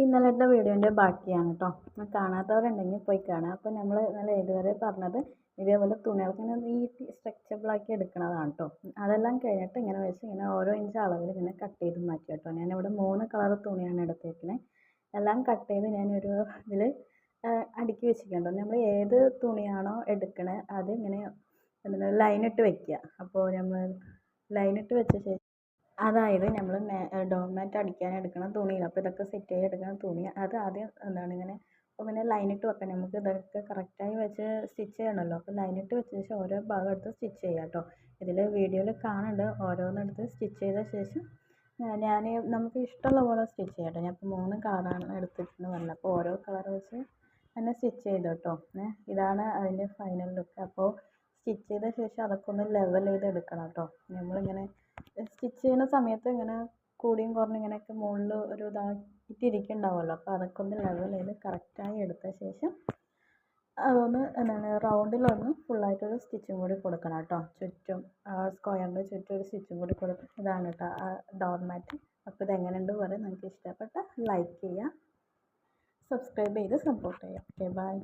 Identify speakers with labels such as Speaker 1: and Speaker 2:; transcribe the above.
Speaker 1: ഇന്നലത്തെ വീഡിയോൻ്റെ ബാക്കിയാണ് കേട്ടോ. കാണാത്തവരുണ്ടെങ്കിൽ പോയി കാണാം. അപ്പോൾ നമ്മൾ ഇന്നലെ ഇതുവരെ പറഞ്ഞത് ഇതേപോലെ തുണികൾക്ക് ഇങ്ങനെ നീട്ടി സ്ട്രെച്ചബിളാക്കി എടുക്കണതാണ് കേട്ടോ. അതെല്ലാം കഴിഞ്ഞിട്ട് ഇങ്ങനെ വെച്ച് ഇങ്ങനെ ഓരോ ഇഞ്ച് അളവിൽ ഇങ്ങനെ കട്ട് ചെയ്ത് മാറ്റി കേട്ടോ. ഞാനിവിടെ 3 കളർ തുണിയാണ് എടുത്തേക്കുന്നത്. എല്ലാം കട്ട് ചെയ്ത് ഞാനൊരു ഇതിൽ അടുക്കി വെച്ചിട്ടുണ്ടോ. നമ്മൾ ഏത് തുണിയാണോ എടുക്കണത് അത് ഇങ്ങനെ ലൈനിട്ട് വെക്കുക. അപ്പോൾ നമ്മൾ ലൈനിട്ട് വെച്ച ശേഷം അതായത് നമ്മൾ ഡോർ മാറ്റ് അടിക്കാൻ എടുക്കുന്ന തുണിയില്ല. അപ്പോൾ ഇതൊക്കെ സെറ്റ് ചെയ്ത് എടുക്കുന്ന തുണി അത് ആദ്യം ഇങ്ങനെ അപ്പോൾ പിന്നെ ലൈനിട്ട് വെക്കാം. നമുക്ക് ഇതൊക്കെ കറക്റ്റായി വെച്ച് സ്റ്റിച്ച് ചെയ്യണമല്ലോ. അപ്പോൾ ലൈനിട്ട് വെച്ച ശേഷം ഓരോ ഭാഗം എടുത്ത് സ്റ്റിച്ച് ചെയ്യാം കേട്ടോ. ഇതിൽ വീഡിയോയിൽ കാണുന്നുണ്ട്. ഓരോന്നെടുത്ത് സ്റ്റിച്ച് ചെയ്ത ശേഷം നമുക്ക് ഇഷ്ടമുള്ള പോലെ സ്റ്റിച്ച് ചെയ്യാം കേട്ടോ. ഞാൻ ഇപ്പോൾ 3 കളറാണ് എടുത്തിട്ട് വന്നത്. അപ്പോൾ ഓരോ കളർ വെച്ച് തന്നെ സ്റ്റിച്ച് ചെയ്തു കേട്ടോ. ഇതാണ് അതിൻ്റെ ഫൈനൽ ലുക്ക്. അപ്പോൾ സ്റ്റിച്ച് ചെയ്ത ശേഷം അതൊക്കെ ഒന്ന് ലെവൽ ചെയ്ത് എടുക്കണം കേട്ടോ. നമ്മളിങ്ങനെ സ്റ്റിച്ച് ചെയ്യുന്ന സമയത്ത് ഇങ്ങനെ കൂടിയും കുറഞ്ഞും ഇങ്ങനെയൊക്കെ മുകളിൽ ഒരു ഇതാക്കിയിട്ടിരിക്കുന്നുണ്ടാവുമല്ലോ. അപ്പോൾ അതൊക്കെ ഒന്ന് ലെവൽ ചെയ്ത് കറക്റ്റായി എടുത്ത ശേഷം അതൊന്ന് റൗണ്ടിലൊന്ന് ഫുള്ളായിട്ടൊരു സ്റ്റിച്ചും കൂടി കൊടുക്കണം കേട്ടോ. ചുറ്റും സ്ക്വയറിൻ്റെ ചുറ്റും ഒരു സ്റ്റിച്ചും കൂടി കൊടുക്കും. ഇതാണ് കേട്ടോ ആ ഡോർ മാറ്റ്. അപ്പോൾ ഇതെങ്ങനെയുണ്ട് പറയും. നിങ്ങൾക്ക് ഇഷ്ടപ്പെട്ട ലൈക്ക് ചെയ്യുക, സബ്സ്ക്രൈബ് ചെയ്ത് സപ്പോർട്ട് ചെയ്യുക. Okay, by.